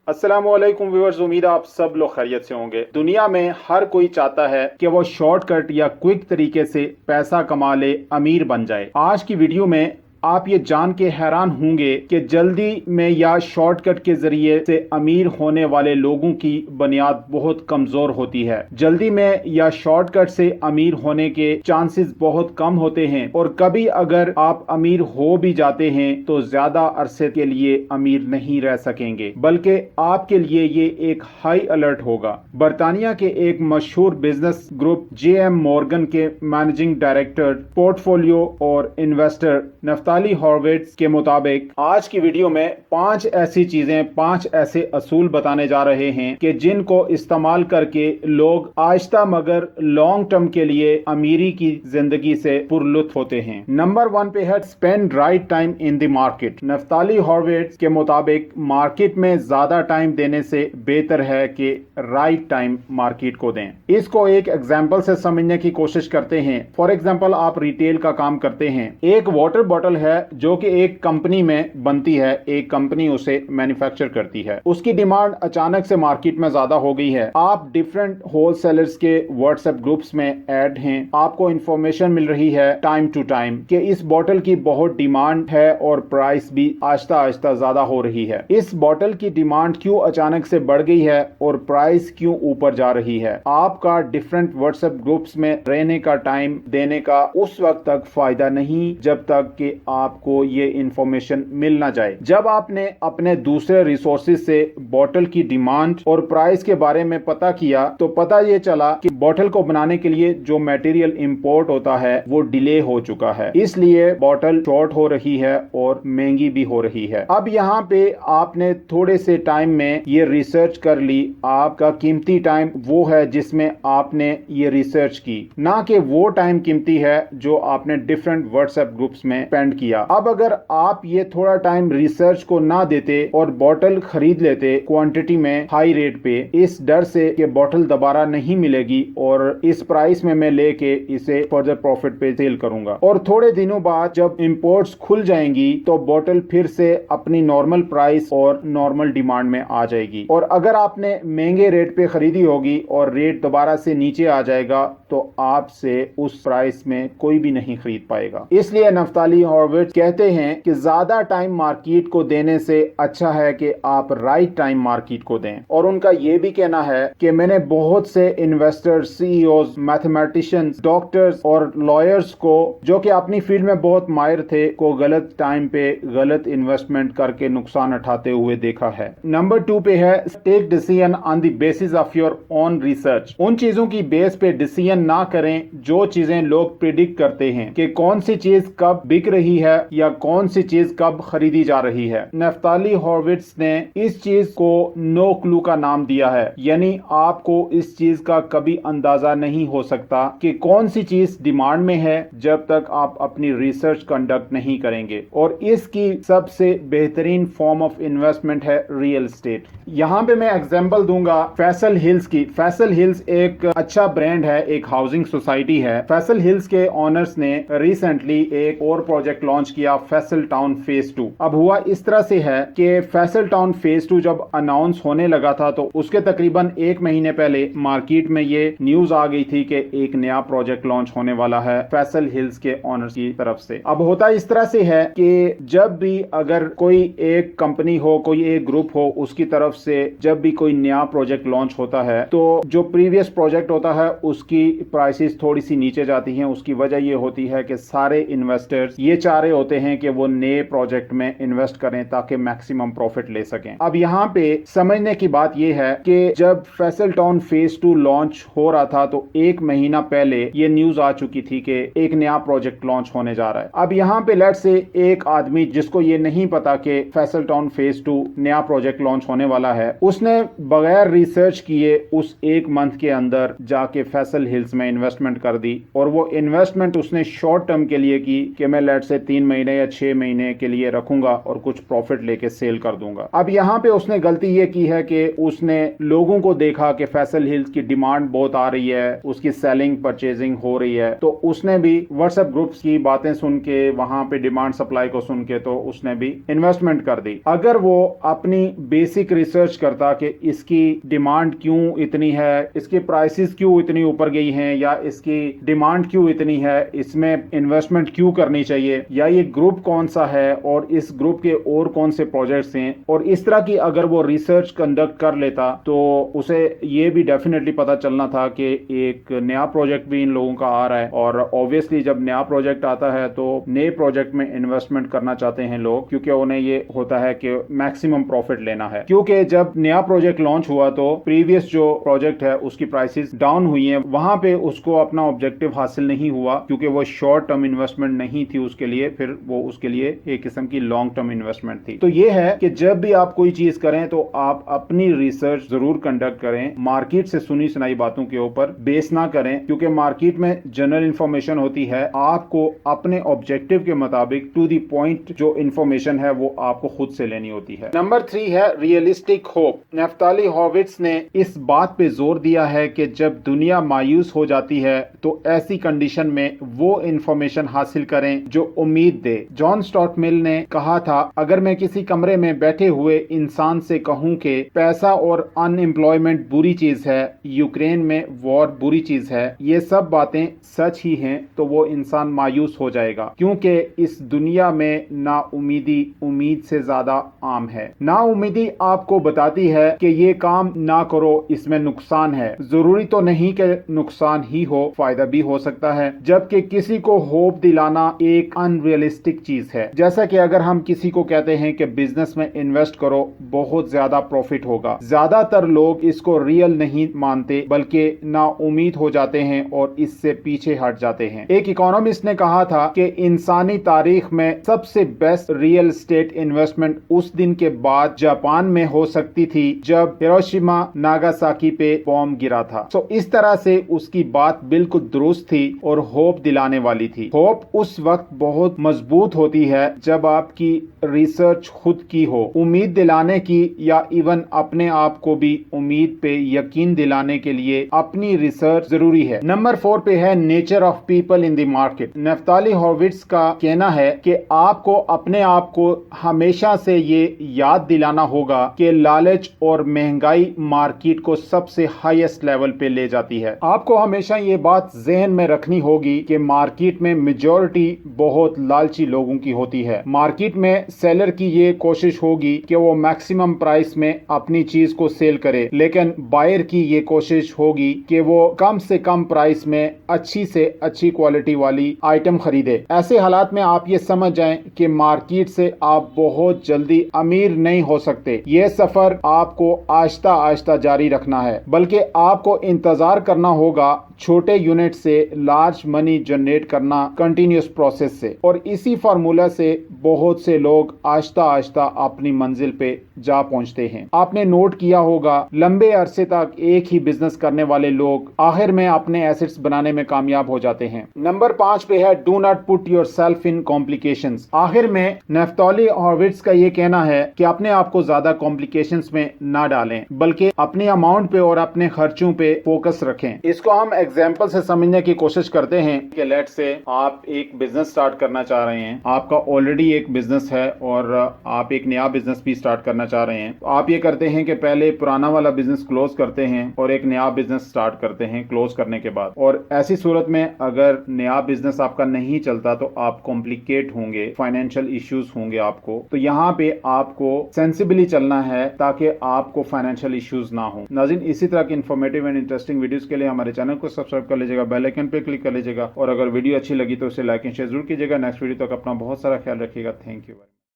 अस्सलामुअलैकुम व्यूअर्स, उम्मीद है आप सब लोग खैरियत से होंगे। दुनिया में हर कोई चाहता है कि वो शॉर्टकट या क्विक तरीके से पैसा कमा ले, अमीर बन जाए। आज की वीडियो में आप ये जान के हैरान होंगे कि जल्दी में या शॉर्टकट के जरिए से अमीर होने वाले लोगों की बुनियाद बहुत कमजोर होती है। जल्दी में या शॉर्टकट से अमीर होने के चांसेस बहुत कम होते हैं और कभी अगर आप अमीर हो भी जाते हैं तो ज्यादा अरसे के लिए अमीर नहीं रह सकेंगे, बल्कि आपके लिए ये एक हाई अलर्ट होगा। बर्तानिया के एक मशहूर बिजनेस ग्रुप JM मॉर्गन के मैनेजिंग डायरेक्टर, पोर्टफोलियो और इन्वेस्टर नफ्ताली हॉर्विट्ज के मुताबिक आज की वीडियो में 5 ऐसी चीजें, 5 ऐसे असूल बताने जा रहे हैं कि जिनको इस्तेमाल करके लोग आहिस्ता मगर लॉन्ग टर्म के लिए अमीरी की जिंदगी से पुरलुत्फ होते हैं। नंबर 1 पे है spend right time in the market. Naftali Horwitz के मुताबिक मार्केट में ज्यादा टाइम देने से बेहतर है कि राइट टाइम मार्केट को दें। इसको एक एग्जाम्पल से समझने की कोशिश करते हैं। फॉर एग्जाम्पल, आप रिटेल का काम करते हैं। एक वाटर बॉटल है जो कि एक कंपनी में बनती है, एक कंपनी उसे मैन्युफैक्चर करती है। उसकी डिमांड अचानक से मार्केट में ज्यादा हो गई है। आप डिफरेंट होलसेलर्स के व्हाट्सएप ग्रुप्स में ऐड हैं। आपको इंफॉर्मेशन मिल रही है टाइम टू टाइम कि इस बॉटल की बहुत डिमांड है और प्राइस भी आहिस्ता आहिस्ता ज्यादा हो रही है। इस बॉटल की डिमांड क्यों अचानक से बढ़ गई है और प्राइस क्यों ऊपर जा रही है? आपका डिफरेंट व्हाट्सएप ग्रुप्स में रहने का, टाइम देने का उस वक्त तक फायदा नहीं जब तक कि आपको ये इंफॉर्मेशन मिल ना जाए। जब आपने अपने दूसरे रिसोर्सेज से बॉटल की डिमांड और प्राइस के बारे में पता किया तो पता ये चला कि बॉटल को बनाने के लिए जो मटेरियल इंपोर्ट होता है वो डिले हो चुका है, इसलिए बॉटल शॉर्ट हो रही है और महंगी भी हो रही है। अब यहाँ पे आपने थोड़े से टाइम में ये रिसर्च कर ली। आपका कीमती टाइम वो है जिसमें आपने ये रिसर्च की, ना कि वो टाइम कीमती है जो आपने डिफरेंट व्हाट्सएप ग्रुप्स में स्पेंड किया। अब अगर आप ये थोड़ा टाइम रिसर्च को ना देते और बॉटल खरीद लेते क्वांटिटी में हाई रेट पे, इस डर से कि बॉटल दोबारा नहीं मिलेगी और इस प्राइस में मैं लेके इसे फर्दर प्रॉफिट पे सेल करूंगा, और थोड़े दिनों बाद जब इंपोर्ट्स खुल जाएंगी तो बॉटल फिर से अपनी नॉर्मल प्राइस और नॉर्मल डिमांड में आ जाएगी। और अगर आपने महंगे रेट पे खरीदी होगी और रेट दोबारा से नीचे आ जाएगा तो आपसे उस प्राइस में कोई भी नहीं खरीद पाएगा। इसलिए नफ्ताली हॉर्विट्ज कहते हैं कि ज्यादा टाइम मार्केट को देने से अच्छा है कि आप राइट टाइम मार्केट को दें। और उनका यह भी कहना है कि मैंने बहुत से इन्वेस्टर्स, CEOs, मैथमेटिशियंस, डॉक्टर्स और लॉयर्स को जो कि अपनी फील्ड में बहुत माहिर थे को गलत टाइम पे गलत इन्वेस्टमेंट करके नुकसान उठाते हुए देखा है। नंबर 2 पे है take decision on the basis of your own research. उन चीजों की बेस पे डिसीजन ना करें जो चीजें लोग प्रिडिक्ट करते हैं कि कौन सी चीज कब बिक रही है या कौन सी चीज कब खरीदी जा रही है। नफ्ताली हॉर्विट्ज ने इस चीज को नो क्लू का नाम दिया है, यानी आपको इस चीज का कभी अंदाजा नहीं हो सकता कि कौन सी चीज डिमांड में है जब तक आप अपनी रिसर्च कंडक्ट नहीं करेंगे। और इसकी सबसे बेहतरीन फॉर्म ऑफ इन्वेस्टमेंट है रियल एस्टेट। यहाँ पे मैं एग्जांपल दूंगा फैसल हिल्स की। फैसल हिल्स एक अच्छा ब्रांड है, एक हाउसिंग सोसाइटी है। फैसल हिल्स के ओनर्स ने रिसेंटली एक और प्रोजेक्ट लॉन्च किया, फैसल टाउन फेज 2। अब हुआ इस तरह से है कि फैसल टाउन फेज 2 जब अनाउंस होने लगा था तो उसके तकरीबन 1 महीने पहले मार्केट में ये न्यूज आ गई थी कि एक नया प्रोजेक्ट लॉन्च होने वाला है फैसल हिल्स के ओनर्स की तरफ से। अब होता इस तरह से है कि जब भी अगर कोई एक कंपनी हो, कोई एक ग्रुप हो, उसकी तरफ से जब भी कोई नया प्रोजेक्ट लॉन्च होता है तो जो प्रीवियस प्रोजेक्ट होता है उसकी प्राइसेस थोड़ी सी नीचे जाती हैं। उसकी वजह ये होती है कि सारे इन्वेस्टर्स ये चाह रहे होते हैं कि वो नए प्रोजेक्ट में इन्वेस्ट करें ताकि मैक्सिमम प्रॉफिट ले सकें। अब यहाँ पे समझने की बात यह है कि जब फैसल टाउन फेज 2 लॉन्च हो रहा था तो 1 महीना पहले ये न्यूज आ चुकी थी कि एक नया प्रोजेक्ट लॉन्च होने जा रहा है। अब यहाँ पे लेट्स से एक आदमी जिसको ये नहीं पता कि फैसल टाउन फेज 2 नया प्रोजेक्ट लॉन्च होने वाला है, उसने बगैर रिसर्च किए उस 1 मंथ के अंदर जाके फैसल हिल्स में इन्वेस्टमेंट कर दी और वो इन्वेस्टमेंट उसने शॉर्ट टर्म के लिए की कि मैं लेट्स से 3 महीने या 6 महीने के लिए रखूंगा और कुछ प्रॉफिट लेके सेल कर दूंगा। अब यहाँ पे उसने गलती ये की है कि उसने लोगों को देखा कि फैसल हिल्स की डिमांड बहुत आ रही है, उसकी सेलिंग परचेजिंग हो रही है, तो उसने भी व्हाट्सएप ग्रुप्स की बातें सुन के, वहां पे डिमांड सप्लाई को सुन के, तो उसने भी इन्वेस्टमेंट कर दी। अगर वो अपनी बेसिक रिसर्च करता कि इसकी डिमांड क्यों इतनी है, इसकी प्राइसेस क्यों इतनी ऊपर गई हैं, या इसकी डिमांड क्यों इतनी है, इसमें इन्वेस्टमेंट क्यों करनी चाहिए, या ये ग्रुप कौन सा है और इस ग्रुप के और कौन से प्रोजेक्ट्स हैं, और इस तरह की अगर वो रिसर्च कंडक्ट कर लेता तो उसे ये भी डेफिनेटली पता चलना था कि एक नया प्रोजेक्ट भी इन लोगों का आ रहा है, और ऑब्वियसली जब नया प्रोजेक्ट आता है तो नए प्रोजेक्ट में इन्वेस्टमेंट करना चाहते हैं लोग, क्योंकि उन्हें ये होता है कि मैक्सिमम प्रॉफिट लेना है। क्योंकि जब नया प्रोजेक्ट लॉन्च हुआ तो प्रीवियस जो प्रोजेक्ट है उसकी प्राइसेस डाउन हुई हैं, वहां पे उसको अपना ऑब्जेक्टिव हासिल नहीं हुआ, क्योंकि वो शॉर्ट टर्म इन्वेस्टमेंट नहीं थी उसके लिए, फिर वो उसके लिए एक किस्म की लॉन्ग टर्म इन्वेस्टमेंट थी। तो ये है कि जब भी आप कोई चीज करें तो आप अपनी रिसर्च जरूर कंडक्ट करें, मार्केट से सुनी सुनाई बातों के ऊपर बेस ना करें, क्योंकि मार्केट में जनरल इंफॉर्मेशन होती है, आपको अपने ऑब्जेक्टिव के मुताबिक टू द पॉइंट जो इंफॉर्मेशन है वो आपको खुद से लेनी होती है। नंबर 3 है रियलिस्टिक होप। नफ्ताली हॉर्विट्ज ने इस बात पे जोर दिया है कि जब दुनिया मायूस हो जाती है तो ऐसी कंडीशन में वो इंफॉर्मेशन हासिल करें जो उम्मीद दे। जॉन स्टॉट मिल ने कहा था, अगर मैं किसी कमरे में बैठे हुए इंसान से कहूं कि पैसा और अनएम्प्लॉयमेंट बुरी चीज है, यूक्रेन में वॉर बुरी चीज है, ये सब बातें सच ही हैं, तो वो इंसान मायूस हो जाएगा, क्योंकि इस दुनिया में नाउमीदी उम्मीद से ज्यादा आम है। नाउमीदी आपको बताती है कि ये काम ना करो, इसमें नुकसान है। जरूरी तो नहीं कि नुकसान ही हो, फायदा भी हो सकता है। जबकि किसी को होप दिलाना एक अनरियलिस्टिक चीज है। जैसा कि अगर हम किसी को कहते हैं कि बिजनेस में इन्वेस्ट करो, बहुत ज्यादा प्रॉफिट होगा, ज्यादातर लोग इसको रियल नहीं मानते, बल्कि नाउमीद हो जाते हैं और इससे पीछे हट जाते हैं। एक इकोनॉमिस्ट ने कहा था कि इंसानी तारीख में सबसे बेस्ट रियल एस्टेट इन्वेस्टमेंट उस दिन के बाद जापान में हो सकती थी जब हिरोशिमा नागासाकी पे बॉम्ब गिरा था। तो इस तरह से उसकी बात बिल्कुल दुरुस्त थी और होप दिलाने वाली थी। होप उस वक्त बहुत मजबूत होती है जब आपकी रिसर्च खुद की हो। उम्मीद दिलाने की या इवन अपने आप को भी उम्मीद पे यकीन दिलाने के लिए अपनी रिसर्च जरूरी है। नंबर 4 पे है nature of people in the market. Naftali Horwitz का कहना है कि आपको अपने आप को हमेशा से ये याद दिलाना होगा कि लालच और महंगाई मार्केट को सबसे हाईएस्ट लेवल पे ले जाती है। आपको हमेशा ये बात जहन में रखनी होगी कि मार्केट में मेजॉरिटी बहुत लालची लोगों की होती है। मार्केट में सेलर की ये कोशिश होगी कि वो मैक्सिमम प्राइस में अपनी चीज को सेल करे, लेकिन बायर की ये कोशिश होगी कि वो कम से कम प्राइस में अच्छी से अच्छी क्वालिटी वाली आइटम खरीदे। ऐसे हालात में आप ये समझ जाएं कि मार्केट से आप बहुत जल्दी अमीर नहीं हो सकते। ये सफर आपको आहिस्ता आहिस्ता जारी रखना है, बल्कि आपको इंतजार करना होगा छोटे यूनिट से लार्ज मनी जनरेट करना कंटिन्यूस प्रोसेस से। और इसी फार्मूला से बहुत से लोग आहिस्ता आहिस्ता अपनी मंजिल पे जा पहुंचते हैं। आपने नोट किया होगा, लंबे अरसे तक एक ही बिजनेस करने वाले लोग आखिर में अपने एसेट्स बनाने में कामयाब हो जाते हैं। नंबर 5 पे है do not put your self in complications. आखिर में नफ्ताली हॉर्विट्ज का ये कहना है कि अपने आप को ज्यादा कॉम्प्लिकेशंस में ना डालें, बल्कि अपने अमाउंट पे और अपने खर्चों पे फोकस रखें। इसको हम एग्जाम्पल से समझने की कोशिश करते हैं कि लेट से आप एक बिजनेस स्टार्ट करना चाह रहे हैं, आपका ऑलरेडी एक बिजनेस है और आप एक नया बिजनेस भी स्टार्ट करना चाह रहे हैं। तो आप ये करते हैं कि पहले पुराना वाला बिजनेस क्लोज करते हैं और एक नया बिजनेस स्टार्ट करते हैं क्लोज करने के बाद। और ऐसी सूरत में अगर नया बिजनेस आपका नहीं चलता तो आप कॉम्प्लिकेट होंगे, फाइनेंशियल इश्यूज होंगे आपको। तो यहाँ पे आपको सेंसिबली चलना है ताकि आपको फाइनेंशियल इश्यूज ना हो। नाज़रीन, इसी तरह की इन्फॉर्मेटिव एंड इंटरेस्टिंग वीडियोस के लिए हमारे चैनल को सब्सक्राइब कर लीजिएगा, बेल आइकन पे क्लिक कर लीजिएगा और अगर वीडियो अच्छी लगी तो उसे लाइक एंड शेयर जरूर कीजिएगा। नेक्स्ट वीडियो तक अपना बहुत सारा ख्याल रखिएगा। Thank you.